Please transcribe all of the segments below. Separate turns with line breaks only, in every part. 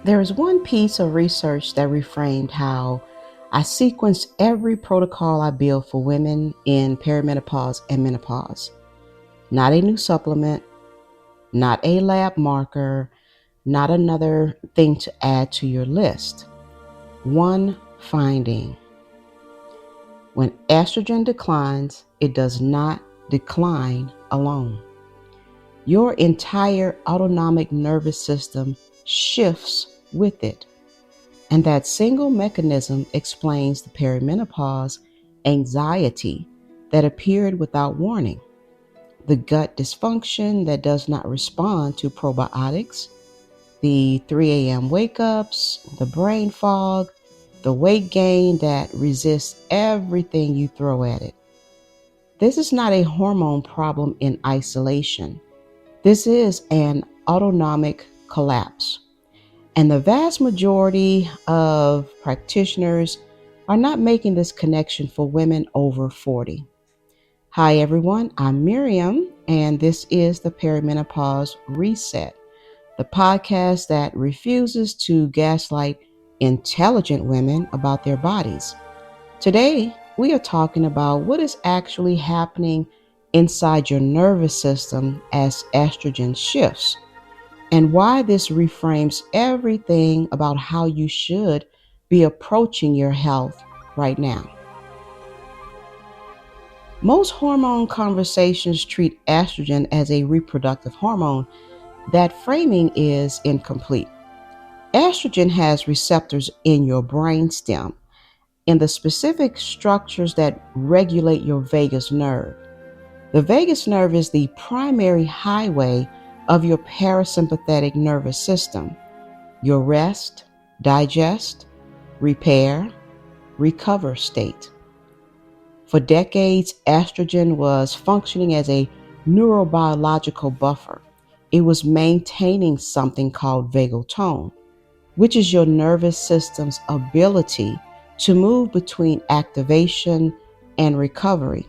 There is one piece of research that reframed how I sequenced every protocol I build for women in perimenopause and menopause. Not a new supplement, not a lab marker, not another thing to add to your list. One finding: when estrogen declines, it does not decline alone. Your entire autonomic nervous system shifts with it. And that single mechanism explains the perimenopause anxiety that appeared without warning, the gut dysfunction that does not respond to probiotics, the 3 a.m. wake-ups, the brain fog, the weight gain that resists everything you throw at it. This is not a hormone problem in isolation. This is an autonomic collapse. And the vast majority of practitioners are not making this connection for women over 40. Hi everyone, I'm Miriam, and this is the Perimenopause Reset, the podcast that refuses to gaslight intelligent women about their bodies. Today, we are talking about what is actually happening inside your nervous system as estrogen shifts, and why this reframes everything about how you should be approaching your health right now. Most hormone conversations treat estrogen as a reproductive hormone. That framing is incomplete. Estrogen has receptors in your brainstem, in the specific structures that regulate your vagus nerve. The vagus nerve is the primary highway of your parasympathetic nervous system. Your rest, digest, repair, recover state. For decades, estrogen was functioning as a neurobiological buffer. It was maintaining something called vagal tone, which is your nervous system's ability to move between activation and recovery,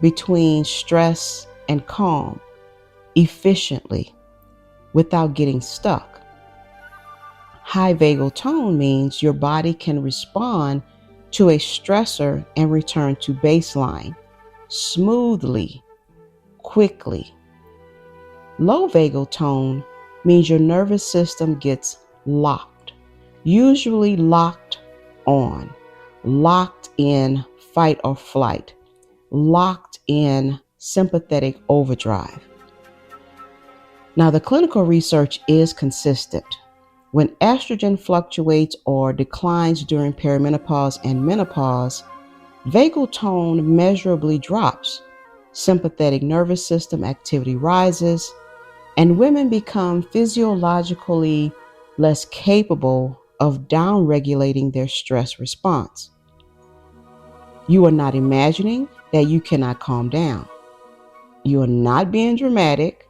between stress and calm, efficiently, without getting stuck. High vagal tone means your body can respond to a stressor and return to baseline smoothly, quickly. Low vagal tone means your nervous system gets locked, usually locked on, locked in fight or flight, locked in sympathetic overdrive. Now, the clinical research is consistent. When estrogen fluctuates or declines during perimenopause and menopause, vagal tone measurably drops, sympathetic nervous system activity rises, and women become physiologically less capable of downregulating their stress response. You are not imagining that you cannot calm down. You are not being dramatic.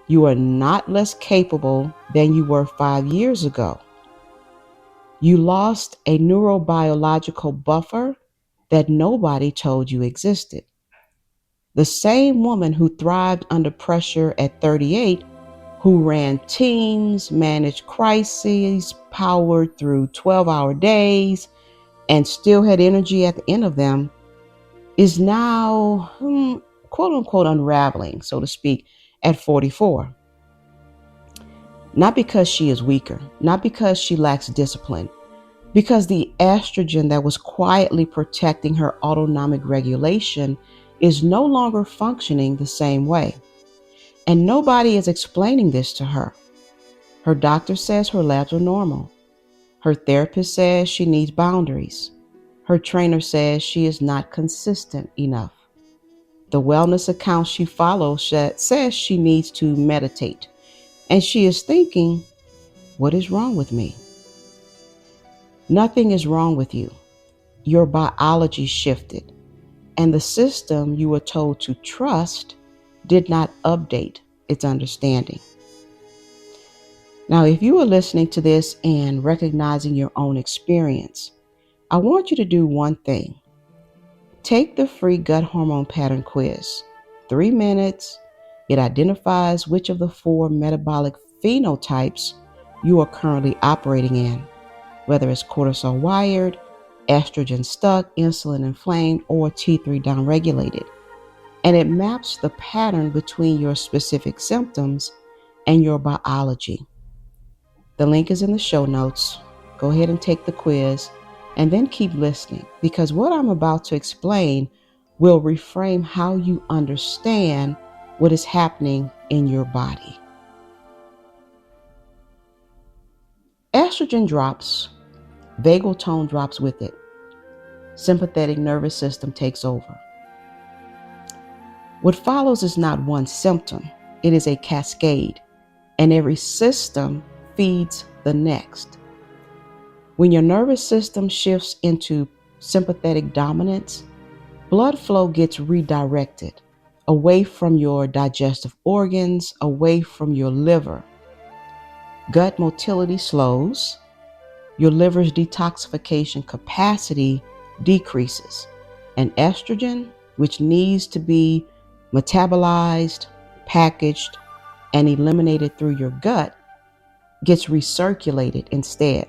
You are not less capable than you were 5 years ago. You lost a neurobiological buffer that nobody told you existed. The same woman who thrived under pressure at 38, who ran teams, managed crises, powered through 12-hour days, and still had energy at the end of them, is now, quote unquote, unraveling, so to speak, at 44. Not because she is weaker, not because she lacks discipline, because the estrogen that was quietly protecting her autonomic regulation is no longer functioning the same way. And nobody is explaining this to her. Her doctor says her labs are normal. Her therapist says she needs boundaries. Her trainer says she is not consistent enough. The wellness account she follows says she needs to meditate. And she is thinking, what is wrong with me? Nothing is wrong with you. Your biology shifted, and the system you were told to trust did not update its understanding. Now, if you are listening to this and recognizing your own experience, I want you to do one thing. Take the free gut hormone pattern quiz. 3 minutes. It identifies which of the 4 metabolic phenotypes you are currently operating in, whether it's cortisol wired, estrogen stuck, insulin inflamed, or T3 downregulated. And it maps the pattern between your specific symptoms and your biology. The link is in the show notes. Go ahead and take the quiz and then keep listening, because what I'm about to explain will reframe how you understand what is happening in your body. Estrogen drops, vagal tone drops with it. Sympathetic nervous system takes over. What follows is not one symptom, it is a cascade, and every system feeds the next. When your nervous system shifts into sympathetic dominance, blood flow gets redirected away from your digestive organs, away from your liver. Gut motility slows, your liver's detoxification capacity decreases, and estrogen, which needs to be metabolized, packaged, and eliminated through your gut, gets recirculated instead.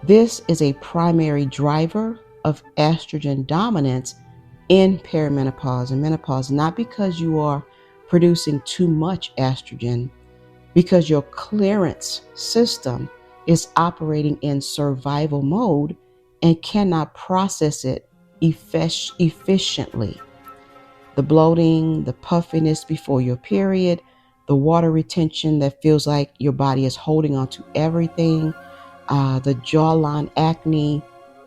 This is a primary driver of estrogen dominance in perimenopause and menopause, not because you are producing too much estrogen, because your clearance system is operating in survival mode and cannot process it efficiently. The bloating, the puffiness before your period, the water retention that feels like your body is holding on to everything, the jawline acne,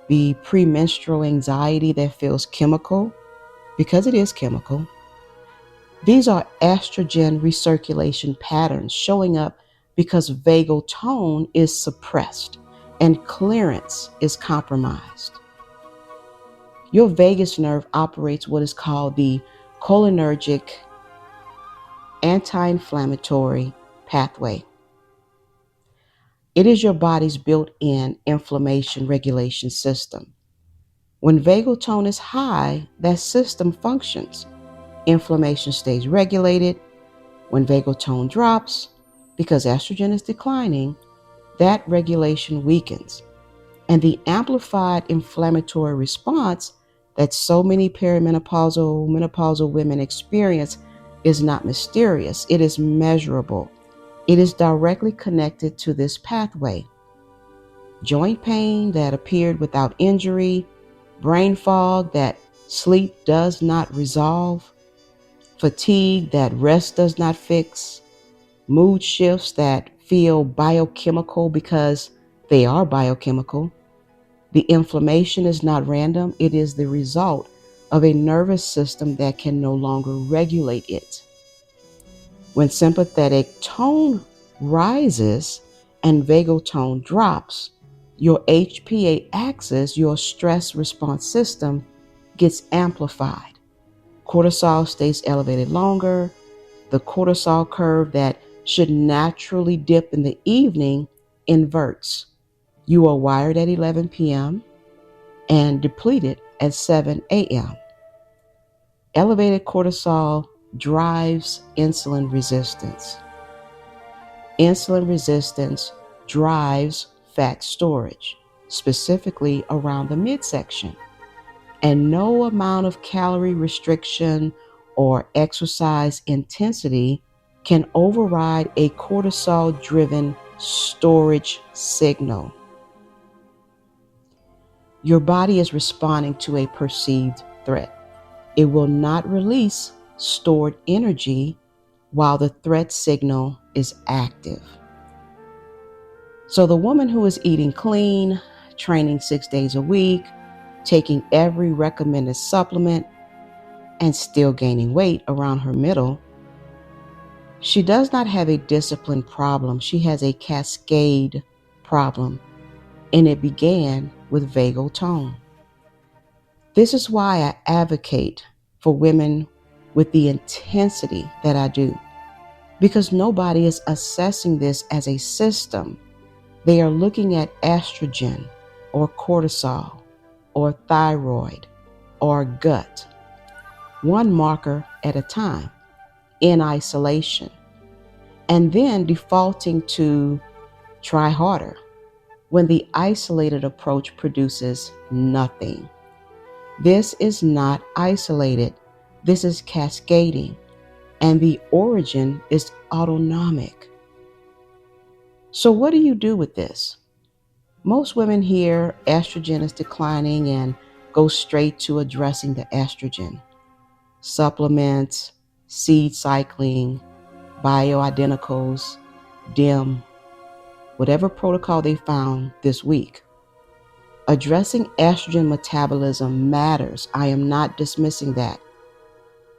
the premenstrual anxiety that feels chemical, because it is chemical. These are estrogen recirculation patterns showing up because vagal tone is suppressed and clearance is compromised. Your vagus nerve operates what is called the cholinergic anti-inflammatory pathway. It is your body's built-in inflammation regulation system. When vagal tone is high, that system functions. Inflammation stays regulated. When vagal tone drops, because estrogen is declining, that regulation weakens. And the amplified inflammatory response that so many perimenopausal, menopausal women experience is not mysterious. It is measurable. It is directly connected to this pathway. Joint pain that appeared without injury, brain fog that sleep does not resolve, fatigue that rest does not fix, mood shifts that feel biochemical because they are biochemical. The inflammation is not random, it is the result of a nervous system that can no longer regulate it. When sympathetic tone rises and vagal tone drops, your HPA axis, your stress response system, gets amplified. Cortisol stays elevated longer. The cortisol curve that should naturally dip in the evening inverts. You are wired at 11 p.m. and depleted at 7 a.m. Elevated cortisol drives insulin resistance. Insulin resistance drives fat storage, specifically around the midsection. And no amount of calorie restriction or exercise intensity can override a cortisol-driven storage signal. Your body is responding to a perceived threat. It will not release stored energy while the threat signal is active. So the woman who is eating clean, training 6 days a week, taking every recommended supplement, and still gaining weight around her middle, she does not have a discipline problem. She has a cascade problem, and it began with vagal tone. This is why I advocate for women with the intensity that I do, because nobody is assessing this as a system. They are looking at estrogen or cortisol or thyroid or gut, one marker at a time, in isolation, and then defaulting to Try harder when the isolated approach produces nothing. This is not isolated. This is cascading, and the origin is autonomic. So what do you do with this? Most women hear estrogen is declining and go straight to addressing the estrogen. Supplements, seed cycling, bioidenticals, DIM, whatever protocol they found this week. Addressing estrogen metabolism matters. I am not dismissing that.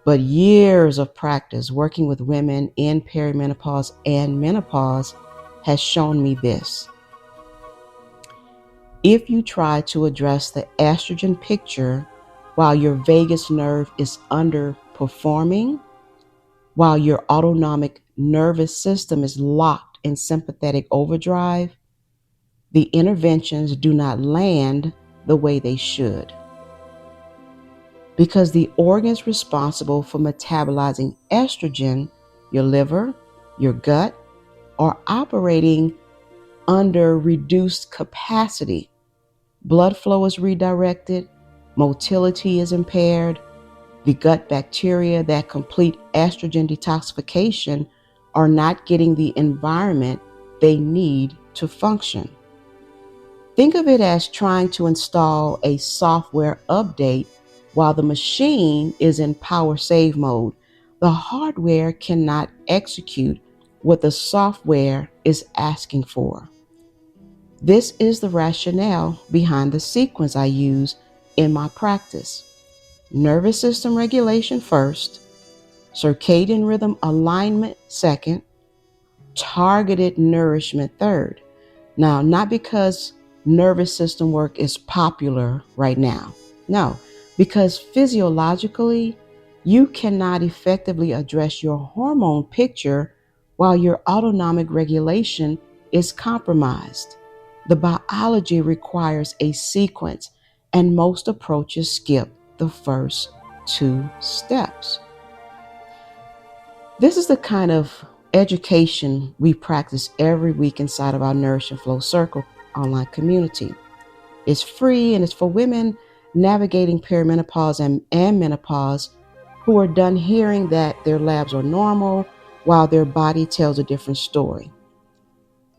But years of practice working with women in perimenopause and menopause has shown me this. If you try to address the estrogen picture while your vagus nerve is underperforming, while your autonomic nervous system is locked in sympathetic overdrive, the interventions do not land the way they should. Because the organs responsible for metabolizing estrogen, your liver, your gut, are operating under reduced capacity. Blood flow is redirected, motility is impaired, the gut bacteria that complete estrogen detoxification are not getting the environment they need to function. Think of it as trying to install a software update while the machine is in power save mode. The hardware cannot execute what the software is asking for. This is the rationale behind the sequence I use in my practice. Nervous system regulation first, circadian rhythm alignment second, targeted nourishment third. Now, not because nervous system work is popular right now. No, because physiologically, you cannot effectively address your hormone picture while your autonomic regulation is compromised. The biology requires a sequence, and most approaches skip the first two steps. This is the kind of education we practice every week inside of our Nourish and Flow Circle online community. It's free and it's for women navigating perimenopause and menopause who are done hearing that their labs are normal while their body tells a different story.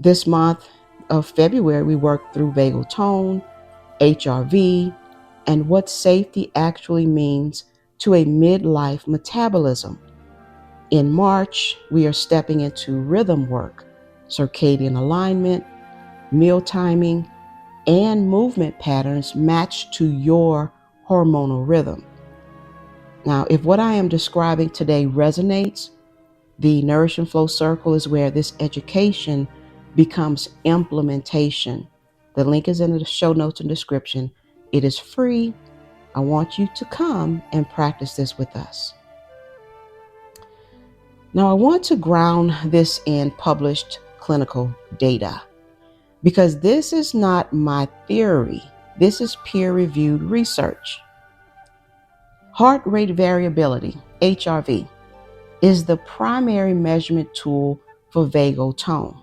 This month of February, we worked through vagal tone, HRV, and what safety actually means to a midlife metabolism. In March, we are stepping into rhythm work, circadian alignment, meal timing, and movement patterns matched to your hormonal rhythm. Now, if what I am describing today resonates, the Nourish and Flow Circle is where this education becomes implementation. The link is in the show notes and description. It is free. I want you to come and practice this with us. Now, I want to ground this in published clinical data because this is not my theory. This is peer-reviewed research. Heart rate variability, HRV, is the primary measurement tool for vagal tone.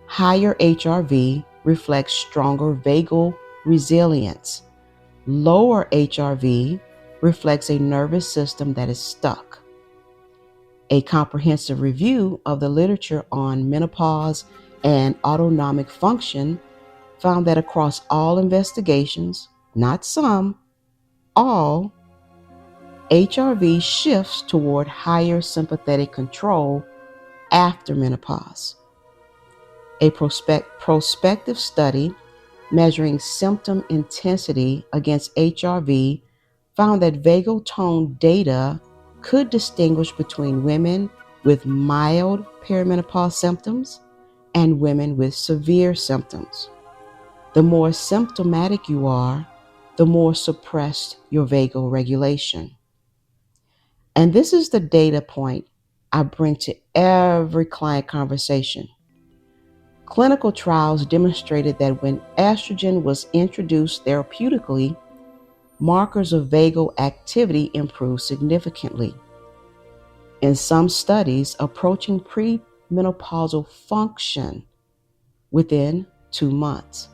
Higher HRV reflects stronger vagal resilience. Lower HRV reflects a nervous system that is stuck. A comprehensive review of the literature on menopause and autonomic function found that across all investigations, not some, all, HRV shifts toward higher sympathetic control after menopause. A prospective study measuring symptom intensity against HRV found that vagal tone data could distinguish between women with mild perimenopause symptoms and women with severe symptoms. The more symptomatic you are, the more suppressed your vagal regulation. And this is the data point I bring to every client conversation. Clinical trials demonstrated that when estrogen was introduced therapeutically, markers of vagal activity improved significantly. In some studies, approaching premenopausal function, within 2 months.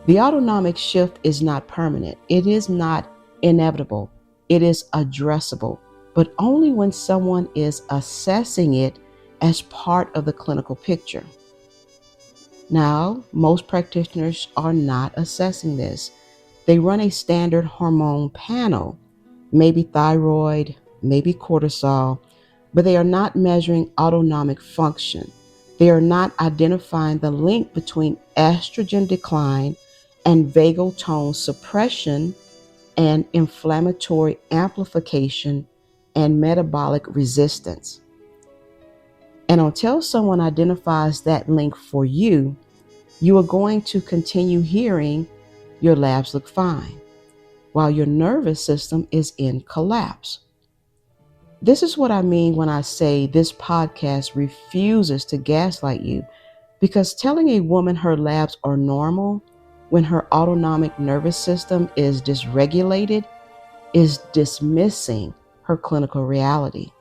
The autonomic shift is not permanent. It is not inevitable. It is addressable, but only when someone is assessing it as part of the clinical picture. Now, most practitioners are not assessing this. They run a standard hormone panel, maybe thyroid, maybe cortisol, but they are not measuring autonomic function. They are not identifying the link between estrogen decline and vagal tone suppression and inflammatory amplification and metabolic resistance. And until someone identifies that link for you, you are going to continue hearing your labs look fine while your nervous system is in collapse. This is what I mean when I say this podcast refuses to gaslight you, because telling a woman her labs are normal when her autonomic nervous system is dysregulated is dismissing her clinical reality.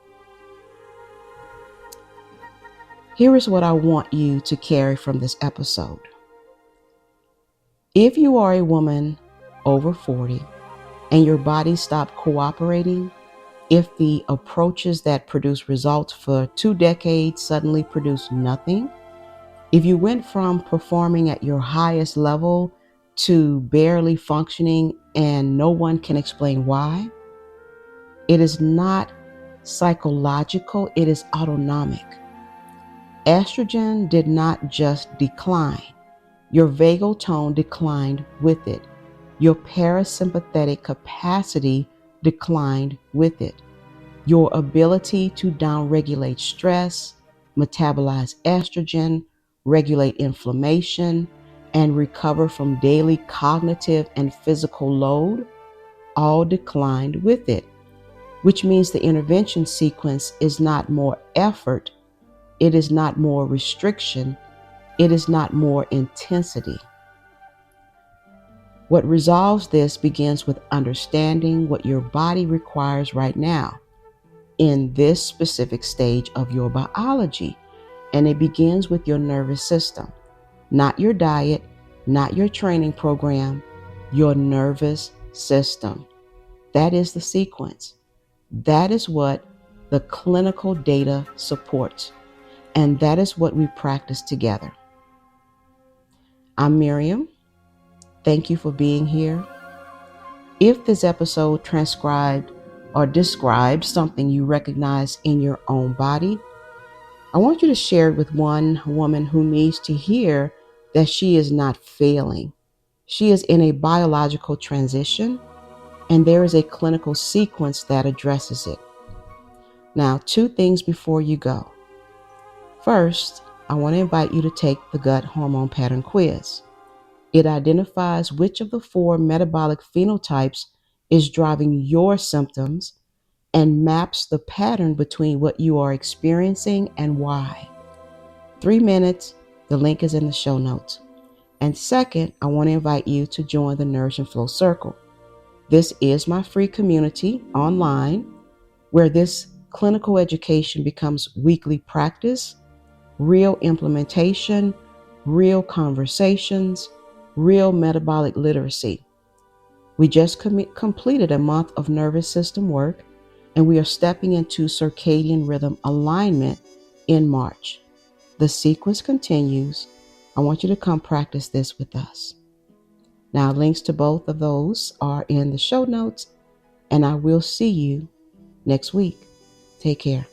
Here is what I want you to carry from this episode. If you are a woman over 40 and your body stopped cooperating, if the approaches that produce results for 2 decades suddenly produce nothing, if you went from performing at your highest level to barely functioning and no one can explain why, it is not psychological, it is autonomic. Estrogen did not just decline. Your vagal tone declined with it. Your parasympathetic capacity declined with it. Your ability to downregulate stress, metabolize estrogen, regulate inflammation, and recover from daily cognitive and physical load all declined with it, which means the intervention sequence is not more effort, it is not more restriction, it is not more intensity. What resolves this begins with understanding what your body requires right now in this specific stage of your biology. And it begins with your nervous system, not your diet, not your training program, your nervous system. That is the sequence. That is what the clinical data supports. And that is what we practice together. I'm Miriam. Thank you for being here. If this episode transcribed or described something you recognize in your own body, I want you to share it with one woman who needs to hear that she is not failing. She is in a biological transition, and there is a clinical sequence that addresses it. Now, 2 things before you go. First, I want to invite you to take the gut hormone pattern quiz. It identifies which of the 4 metabolic phenotypes is driving your symptoms and maps the pattern between what you are experiencing and why. 3 minutes, the link is in the show notes. And second, I want to invite you to join the Nourish and Flow Circle. This is my free community online where this clinical education becomes weekly practice, real implementation, real conversations, real metabolic literacy. We just completed a month of nervous system work, and we are stepping into circadian rhythm alignment in March. The sequence continues. I want you to come practice this with us. Now, links to both of those are in the show notes, and I will see you next week. Take care.